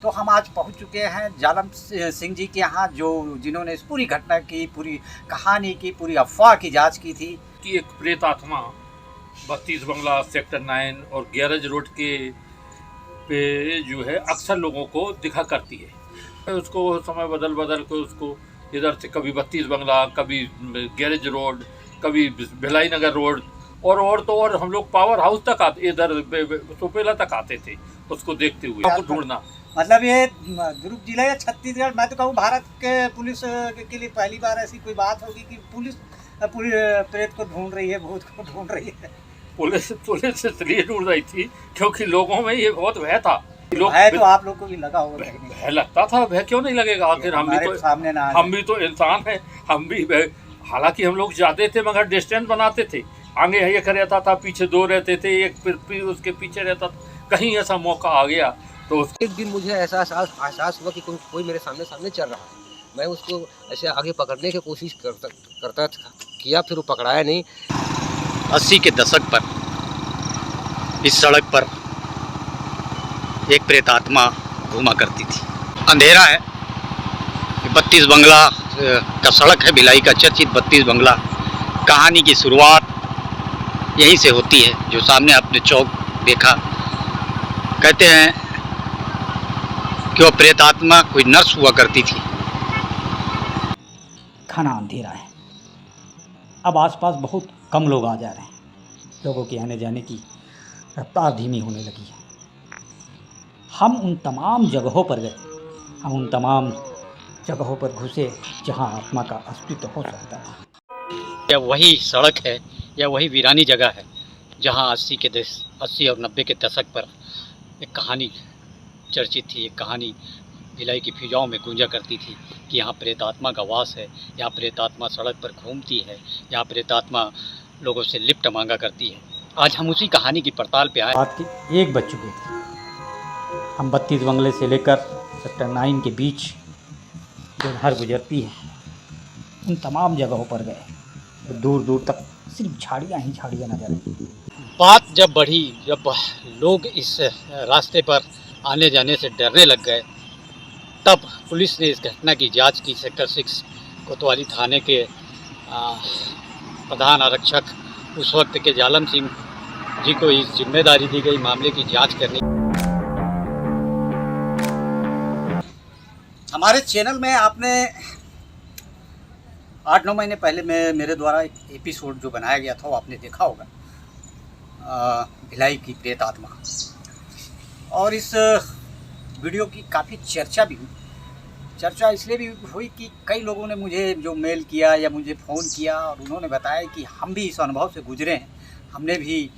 तो हम आज पहुंच चुके हैं जालम सिंह जी के यहाँ, जो जिन्होंने इस पूरी घटना की, पूरी कहानी की, पूरी अफवाह की जांच की थी कि एक प्रेत आत्मा 32 बंगला सेक्टर 9 और गैरेज रोड के पे जो है अक्सर लोगों को दिखा करती है। उसको समय बदल बदल के उसको इधर से कभी 32 बंगला, कभी गैरेज रोड, कभी भिलाई नगर रोड और तो और हम लोग पावर हाउस तक आते, इधर सोपेला तक आते थे उसको देखते हुए, उसको ढूंढना। मतलब ये दुर्ग जिला या छत्तीसगढ़, मैं तो कहूँ भारत के पुलिस के लिए पहली बार ऐसी कोई बात होगी कि पुलिस पूरी प्रेत को ढूंढ रही है, भूत को ढूंढ रही है। पुलिस इसलिए ढूंढ रही थी क्योंकि लोगों में ये बहुत भय था। भय तो आप लोग को भी लगा होगा। भय लगता था, भय क्यों नहीं लगेगा? आखिर हम भी तो इंसान हैं, हम भी हालांकि हम लोग जाते थे मगर डिस्टेंस बनाते थे। आगे एक रहता था, पीछे दो रहते थे, एक फिर उसके पीछे रहता था। कहीं ऐसा मौका आ गया तो एक दिन मुझे एहसास हुआ कि कोई मेरे सामने चल रहा है। मैं उसको ऐसे आगे पकड़ने की कोशिश करता किया, फिर वो पकड़ाया नहीं। 80 के दशक पर इस सड़क पर एक प्रेत आत्मा घूमा करती थी। अंधेरा है, 32 बंगला का सड़क है, भिलाई का चर्चित 32 बंगला। कहानी की शुरुआत यहीं से होती है, जो सामने आपने चौक देखा। कहते हैं कि वह प्रेत आत्मा कोई नर्स हुआ करती थी। घना अंधेरा है, अब आसपास बहुत कम लोग आ जा रहे हैं। लोगों के आने जाने की रफ्तार धीमी होने लगी है। हम उन तमाम जगहों पर गए, हम उन तमाम जगहों पर घुसे जहां आत्मा का अस्तित्व हो सकता था। यह वही सड़क है, यह वही वीरानी जगह है जहां 80 और 90 के दशक पर एक कहानी चर्चित थी। एक कहानी भिलाई की फिजाओं में गूंजा करती थी कि यहाँ प्रेत आत्मा का वास है, यहाँ प्रेत आत्मा सड़क पर घूमती है, यहाँ प्रेत आत्मा लोगों से लिफ्ट मांगा करती है। आज हम उसी कहानी की पड़ताल पे आए। रात के 1 बज चुके थे। हम 32 बंगले से लेकर सेक्टर 9 के बीच जो नहर गुजरती है, उन तमाम जगहों पर गए। दूर दूर तक सिर्फ झाड़ियाँ ही झाड़ियाँ नजर आई। बात जब बढ़ी, जब लोग इस रास्ते पर आने जाने से डरने लग गए, तब पुलिस ने इस घटना की जांच की। सेक्टर 6 कोतवाली थाने के प्रधान आरक्षक उस वक्त के जालम सिंह जी को इस जिम्मेदारी दी गई मामले की जांच करने। हमारे चैनल में आपने 8-9 महीने पहले मेरे द्वारा एक एपिसोड जो बनाया गया था वो आपने देखा होगा, भिलाई की प्रेत आत्मा। और इस वीडियो की काफ़ी चर्चा भी हुई। चर्चा इसलिए भी हुई कि कई लोगों ने मुझे जो मेल किया या मुझे फ़ोन किया और उन्होंने बताया कि हम भी इस अनुभव से गुजरे हैं, हमने भी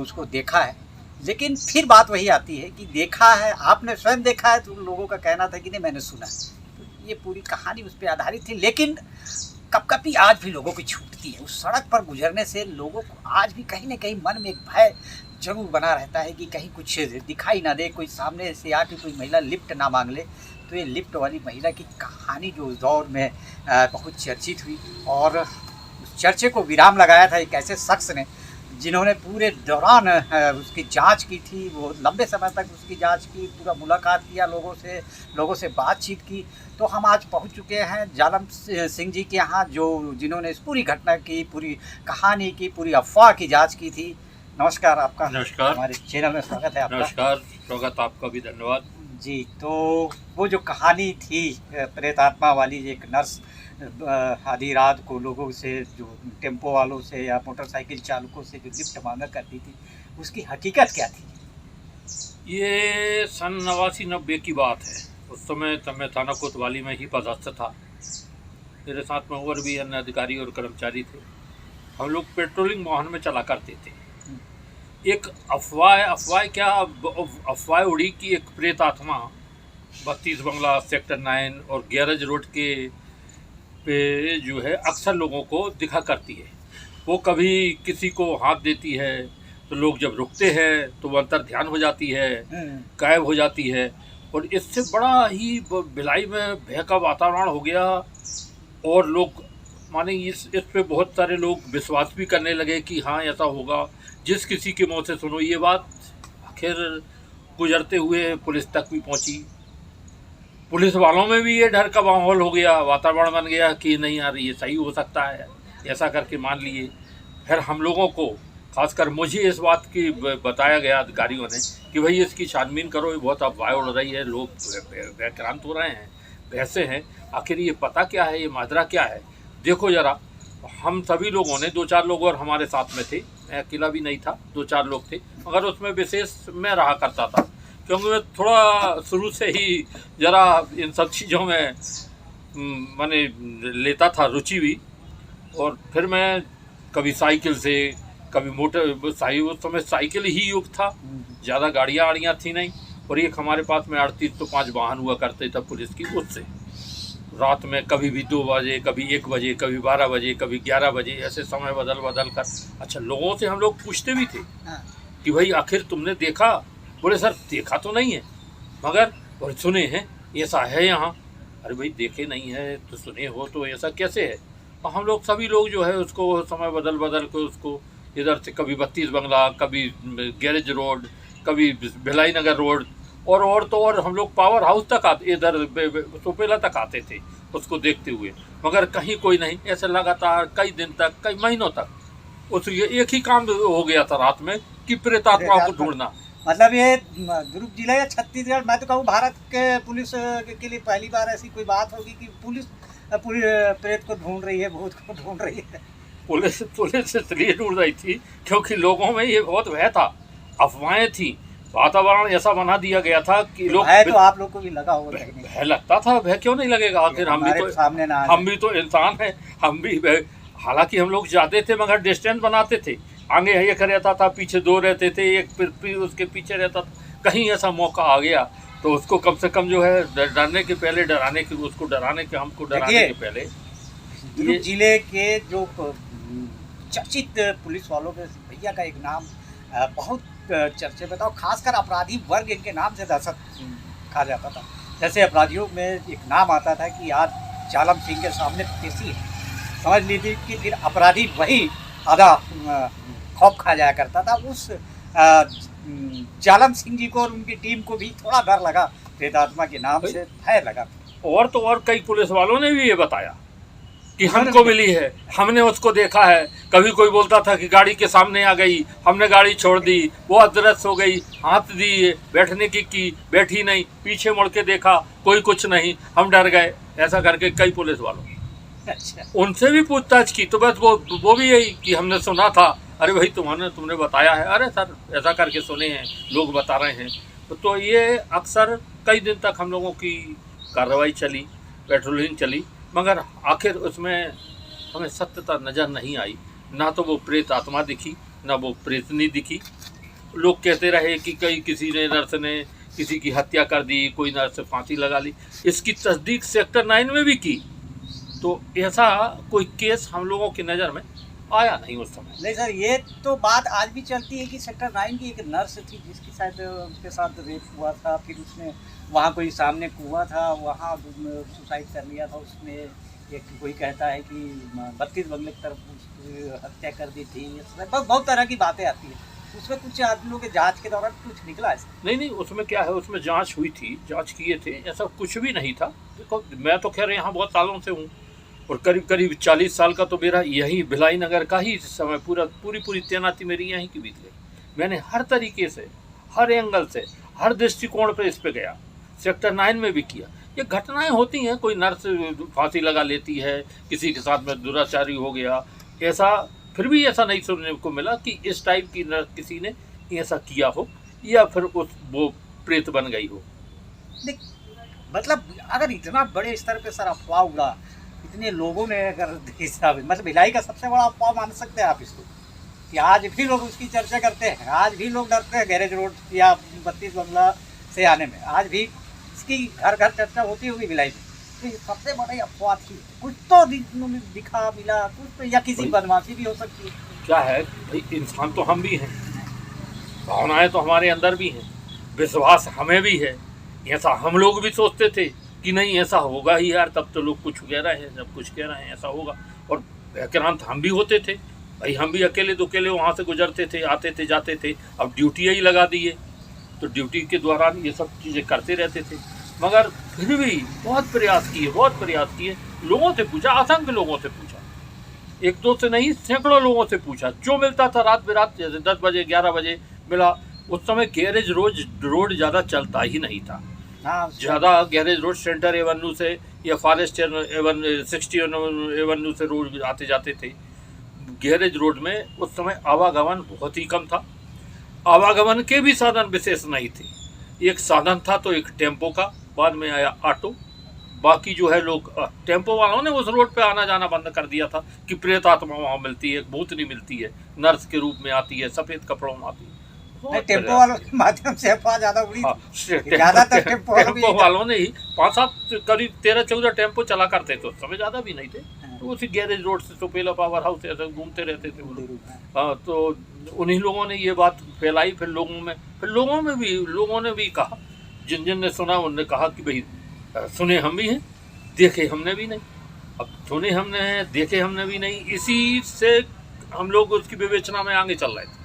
उसको देखा है। लेकिन फिर बात वही आती है कि देखा है, आपने स्वयं देखा है, तो लोगों का कहना था कि नहीं मैंने सुना है। तो ये पूरी कहानी उस पर आधारित थी। लेकिन कभी आज भी लोगों की छूटती है। उस सड़क पर गुजरने से लोगों को आज भी कहीं ना कहीं मन में एक भय जरूर बना रहता है कि कहीं कुछ दिखाई ना दे, कोई सामने से आके कोई महिला लिफ्ट ना मांग ले। तो ये लिफ्ट वाली महिला की कहानी जो उस दौर में बहुत चर्चित हुई, और उस चर्चे को विराम लगाया था एक ऐसे शख्स ने जिन्होंने पूरे दौरान उसकी जांच की थी। वो लंबे समय तक उसकी जांच की, पूरा मुलाकात किया लोगों से बातचीत की। तो हम आज पहुंच चुके हैं जालम सिंह जी के यहाँ, जो जिन्होंने इस पूरी घटना की, पूरी कहानी की, पूरी अफवाह की जांच की थी। नमस्कार आपका। नमस्कार, हमारे चैनल में स्वागत है आपका। नमस्कार, स्वागत आपका भी, धन्यवाद जी। तो वो जो कहानी थी प्रेत आत्मा वाली, एक नर्स आधी रात को लोगों से, जो टेम्पो वालों से या मोटरसाइकिल चालकों से जो लिफ्ट मांगा करती थी, उसकी हकीकत क्या थी? ये सन 89-90 की बात है। उस समय मैं थाना कोतवाली में ही पदस्थ था। मेरे साथ में और भी अन्य अधिकारी और कर्मचारी थे। हम लोग पेट्रोलिंग वाहन में चला करते थे। एक अफवाह उड़ी कि एक प्रेत आत्मा 32 बंगला सेक्टर 9 और गैरेज रोड के पे जो है अक्सर लोगों को दिखा करती है। वो कभी किसी को हाथ देती है तो लोग जब रुकते हैं तो वो अंतर ध्यान हो जाती है, गायब हो जाती है। और इससे बड़ा ही भिलाई में भय का वातावरण हो गया, और लोग माने इस पे बहुत सारे लोग विश्वास भी करने लगे कि हाँ ऐसा होगा। जिस किसी के मुँह से सुनो ये बात, आखिर गुजरते हुए पुलिस तक भी पहुंची। पुलिस वालों में भी ये डर का माहौल हो गया, वातावरण बन गया कि नहीं यार ये सही हो सकता है, ऐसा करके मान लिए। फिर हम लोगों को, खासकर मुझे इस बात की बताया गया अधिकारियों ने कि भाई इसकी छानबीन करो, ये बहुत अफवाह उड़ रही है, लोग भयक्रांत हो रहे हैं, भैंसे हैं, आखिर ये पता क्या है, ये माजरा क्या है, देखो ज़रा। हम सभी लोगों ने, 2-4 लोग और हमारे साथ में थे, मैं अकेला भी नहीं था, 2-4 लोग थे, मगर उसमें विशेष मैं रहा करता था क्योंकि मैं थोड़ा शुरू से ही ज़रा इन सब चीज़ों में मैंने लेता था रुचि भी। और फिर मैं कभी साइकिल से, कभी मोटर, उस समय साइकिल ही युग था, ज़्यादा गाड़ियाँ थी नहीं, और एक हमारे पास में 38 तो 5 वाहन हुआ करते थे पुलिस की, उससे रात में कभी भी 2 बजे, कभी 1 बजे, कभी 12 बजे, कभी 11 बजे, ऐसे समय बदल बदल कर। अच्छा, लोगों से हम लोग पूछते भी थे कि भाई आखिर तुमने देखा? बोले सर देखा तो नहीं है, मगर और सुने हैं ऐसा है यहाँ। अरे भाई देखे नहीं है तो सुने हो तो ऐसा कैसे है? और हम लोग सभी लोग जो है उसको समय बदल बदल के उसको इधर से कभी 32 बंगला, कभी गैरेज रोड, कभी भिलाई नगर रोड, और तो और हम लोग पावर हाउस तक आते, इधर सोपेला तक आते थे उसको देखते हुए, मगर कहीं कोई नहीं। ऐसे लगातार कई दिन तक, कई महीनों तक उस एक ही काम हो गया था रात में कि प्रेतात्माओं को ढूंढना। मतलब ये दुर्ग जिला या छत्तीसगढ़, मैं तो कहूँ भारत के पुलिस के लिए पहली बार ऐसी कोई बात होगी कि पुलिस प्रेत को ढूंढ रही है, भूत को ढूंढ रही है। पुलिस इसलिए ढूंढ रही थी क्योंकि लोगों में ये बहुत भय था, अफवाहें थी, वातावरण ऐसा बना दिया गया था कि लोग, भय तो आप लोग को भी लगा होगा। भय लगता था, भय क्यों नहीं लगेगा? आखिर हम भी तो इंसान हैं, हम भी, हालांकि हम लोग जाते थे मगर डिस्टेंस बनाते थे, आगे एक रहता था, पीछे 2 रहते थे, एक उसके पीछे रहता था। कहीं ऐसा मौका आ गया तो उसको कम से कम जो है डरने के पहले, डराने के, उसको डराने के, हमको डराने के पहले। दुर्ग जिले के जो चर्चित पुलिस वालों में भैया का एक नाम बहुत चर्चे में था, खासकर अपराधी वर्ग इनके नाम से दहशत खा जाता था। जैसे अपराधियों में एक नाम आता था कि आज जालम सिंह के सामने पेशी है, समझ लीजिए कि फिर अपराधी वही आधा खौफ खा जाया करता था। उस जालम सिंह जी को और उनकी टीम को भी थोड़ा डर लगा, प्रेतात्मा के नाम से भय लगा। और तो और कई पुलिस वालों ने भी ये बताया कि हमको मिली है, हमने उसको देखा है। कभी कोई बोलता था कि गाड़ी के सामने आ गई, हमने गाड़ी छोड़ दी, वो अदृश्य हो गई, हाथ दी, बैठने की बैठी नहीं, पीछे मुड़ के देखा, कोई कुछ नहीं, हम डर गए, ऐसा करके कई पुलिस वालों। अच्छा। उनसे भी पूछताछ की तो बस वो भी यही कि हमने सुना था। अरे भाई तुमने बताया है? अरे सर ऐसा करके सुने हैं, लोग बता रहे हैं। तो ये अक्सर कई दिन तक हम लोगों की कार्रवाई चली, पेट्रोलिंग चली, मगर आखिर उसमें हमें सत्यता नज़र नहीं आई। ना तो वो प्रेत आत्मा दिखी, ना वो प्रेतनी दिखी। लोग कहते रहे कि किसी ने, नर्स ने किसी की हत्या कर दी, कोई नर्स फांसी लगा ली। इसकी तस्दीक सेक्टर 9 में भी की, तो ऐसा कोई केस हम लोगों की नज़र में आया नहीं उस समय। नहीं सर, ये तो बात आज भी चलती है कि सेक्टर 9 की एक नर्स थी जिसकी शायद उसके साथ रेप हुआ था, फिर उसने वहाँ कोई सामने कुआं था, वहाँ सुसाइड कर लिया था उसने। एक कोई कहता है कि 32 बंगले की तरफ हत्या कर दी थी। बहुत तरह की बातें आती हैं। उसमें कुछ आदमियों के जांच के दौरान कुछ निकला है? नहीं, उसमें क्या है, उसमें जांच हुई थी, जांच किए थे, ऐसा कुछ भी नहीं था। देखो मैं तो खैर यहाँ बहुत सालों से हूँ और करीब 40 साल का तो मेरा यही भिलाई नगर का ही समय पूरी तैनाती मेरी यहीं की बीत गई। मैंने हर तरीके से, हर एंगल से, हर दृष्टिकोण पर इस पे गया। सेक्टर 9 में भी किया। ये घटनाएं होती हैं, कोई नर्स फांसी लगा लेती है, किसी के साथ में दुराचारी हो गया, ऐसा फिर भी ऐसा नहीं सुनने को मिला कि इस टाइप की नर्स किसी ने ऐसा किया हो या फिर वो प्रेत बन गई हो। मतलब अगर इतना बड़े स्तर पे सर अफवाह उड़ा, इतने लोगों ने अगर मतलब भिलाई का सबसे बड़ा अफवाह मान सकते हैं आप इसको, कि आज भी लोग उसकी चर्चा करते हैं, आज भी लोग डरते हैं गैरेज रोड या 32 बंगला से आने में, आज भी इसकी घर घर चर्चा होती होगी भिलाई में। तो ये सबसे बड़ी अफवाह थी। कुछ तो दिखा मिला कुछ तो, या किसी बदमाशी भी हो सकती है। क्या है भाई, इंसान तो हम भी हैं, भावनाएं तो हमारे अंदर भी हैं, विश्वास हमें भी है। ऐसा हम लोग भी सोचते थे कि नहीं ऐसा होगा ही यार, तब तो लोग कुछ कह रहे हैं, सब कुछ कह रहे हैं ऐसा होगा। और भयक्रांत हम भी होते थे भाई, हम भी अकेले दुकेले वहाँ से गुजरते थे, आते थे जाते थे। अब ड्यूटी ही लगा दी है तो ड्यूटी के दौरान ये सब चीज़ें करते रहते थे। मगर फिर भी बहुत प्रयास किए, लोगों से पूछा, असंख्य लोगों से पूछा, एक दो से नहीं सैकड़ों लोगों से पूछा, जो मिलता था रात बेरात, जैसे 10 बजे 11 बजे मिला। उस समय गैरेज रोड ज़्यादा चलता ही नहीं था, हाँ ज़्यादा गैरेज रोड सेंटर एवेन्यू से या फॉरेस्ट एवेन्यू 60 एवेन्यू से रोड आते जाते थे। गैरेज रोड में उस समय आवागमन बहुत ही कम था, आवागमन के भी साधन विशेष नहीं थे। एक साधन था तो एक टेम्पो का, बाद में आया ऑटो, बाकी जो है लोग टेम्पो वालों ने उस रोड पे आना जाना बंद कर दिया था कि प्रेत आत्मा वहाँ मिलती है, भूतनी मिलती है, नर्स के रूप में आती है, सफ़ेद कपड़ों में आती है। टेम्पो वालों के माध्यम से अफवाह ज्यादा उड़ी हाँ, ज्यादातर टेम्पो वालों ने ही 5-7 करीब 13-14 टेम्पो चला करते थे, उस समय ज़्यादा भी नहीं थे। तो उसी गैरेज रोड से सुपेला पावर हाउस ऐसे घूमते रहते थे वो लोग। हाँ, तो उन्हीं लोगों ने ये बात फैलाई, फिर लोगों ने भी कहा, जिन ने सुना उनने कहा कि भाई सुने हम भी हैं, देखे हमने भी नहीं। अब सुने हमने हैं, देखे हमने भी नहीं, इसी से हम लोग उसकी विवेचना में आगे चल रहे थे।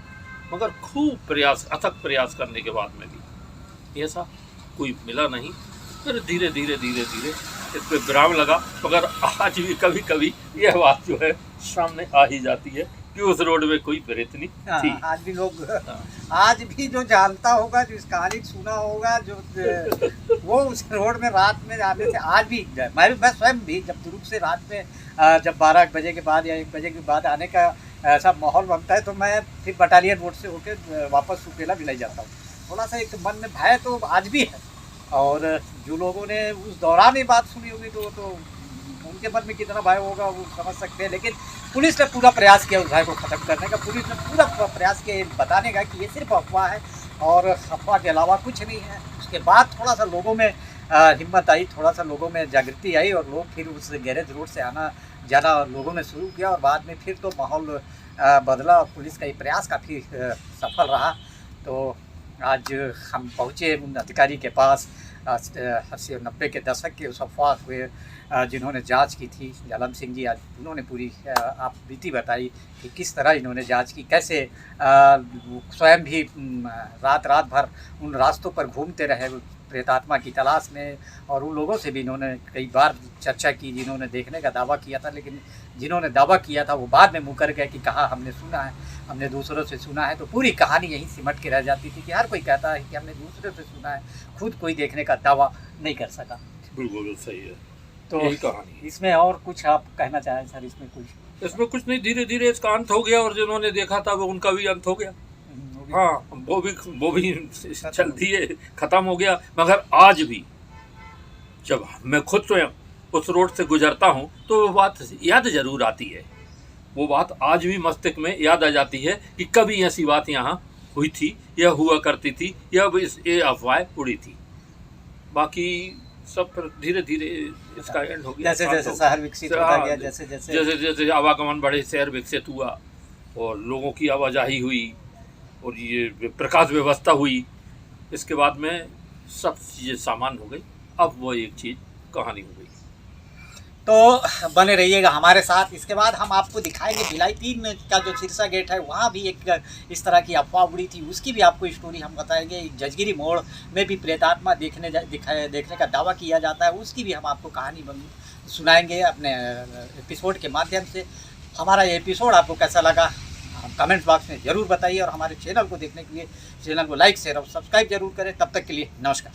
मगर खूब प्रयास, अथक प्रयास करने के बाद में भी ऐसा कोई मिला नहीं। फिर धीरे धीरे इस पर विराम लगा। मगर आज भी कभी कभी यह बात जो है सामने आ ही जाती है कि उस रोड में कोई प्रेतनी थी। आज भी लोग, आज भी जो जानता होगा, जो इस कहानी को सुना होगा, जो वो उस रोड में रात में आने से आज भी, मैं स्वयं भी जब दुरुप से रात में जब 12 बजे के बाद या 1 बजे के बाद आने का ऐसा माहौल बनता है तो मैं फिर बटालियन रोड से होकर वापस सुपेला भी ले जाता हूँ। थोड़ा सा एक मन में भय तो आज भी है, और जो लोगों ने उस दौरान ये बात सुनी होगी तो उनके मन में कितना भय होगा वो समझ सकते हैं। लेकिन पुलिस ने पूरा प्रयास किया उस भय को ख़त्म करने का, पुलिस ने पूरा प्रयास किया बताने का कि ये सिर्फ अफवाह है और अफवाह के अलावा कुछ नहीं है। उसके बाद थोड़ा सा लोगों में हिम्मत आई, थोड़ा सा लोगों में जागृति आई और लोग फिर उस गैरेज रोड से आना जाना लोगों ने शुरू किया, और बाद में फिर तो माहौल बदला और पुलिस का ये प्रयास काफ़ी सफल रहा। तो आज हम पहुँचे उन अधिकारी के पास 80 और 90 के दशक के उस अफवाह हुए जिन्होंने जांच की थी, जालम सिंह जी। आज उन्होंने पूरी आप बीती बताई कि किस तरह इन्होंने जांच की, कैसे स्वयं भी रात भर उन रास्तों पर घूमते रहे प्रेतात्मा की तलाश में, और उन लोगों से भी इन्होंने कई बार चर्चा की जिन्होंने देखने का दावा किया था, लेकिन जिन्होंने दावा किया था वो बाद में मुकर गए कि कहा हमने सुना है, हमने दूसरों से सुना है। तो पूरी कहानी यहीं सिमट के रह जाती थी कि हर कोई कहता है कि हमने दूसरों से सुना है, खुद कोई देखने का दावा नहीं कर सका। बिल्कुल सही है, तो यही कहानी। इसमें और कुछ आप कहना चाहें सर? इसमें कुछ नहीं, धीरे धीरे इसका अंत हो गया और जिन्होंने देखा था वो उनका भी अंत हो गया। हाँ, वो भी जल्दी है ख़त्म हो गया। मगर आज भी जब मैं खुद स्वयं उस रोड से गुजरता हूँ तो वो बात याद ज़रूर आती है, वो बात आज भी मस्तिष्क में याद आ जाती है कि कभी ऐसी बात यहाँ हुई थी या हुआ करती थी या ये अफवाह उड़ी थी। बाकी सब फिर धीरे धीरे इसका एंड हो गया। जैसे शहर विकसित होता गया, जैसे आवागमन बढ़े, शहर विकसित हुआ और लोगों की आवाजाही हुई और ये प्रकाश व्यवस्था हुई, इसके बाद में सब चीज़ें सामान हो गई। अब वो एक चीज़ कहानी हो गई। तो बने रहिएगा हमारे साथ। इसके बाद हम आपको दिखाएंगे भिलाई 3 का जो सिरसा गेट है, वहाँ भी एक इस तरह की अफवाह उड़ी थी, उसकी भी आपको स्टोरी हम बताएंगे। जजगिरी मोड़ में भी प्रेतात्मा देखने का दावा किया जाता है, उसकी भी हम आपको कहानी सुनाएंगे अपने एपिसोड के माध्यम से। हमारा ये एपिसोड आपको कैसा लगा कमेंट बॉक्स में ज़रूर बताइए, और हमारे चैनल को देखने के लिए चैनल को लाइक शेयर और सब्सक्राइब जरूर करें। तब तक के लिए नमस्कार।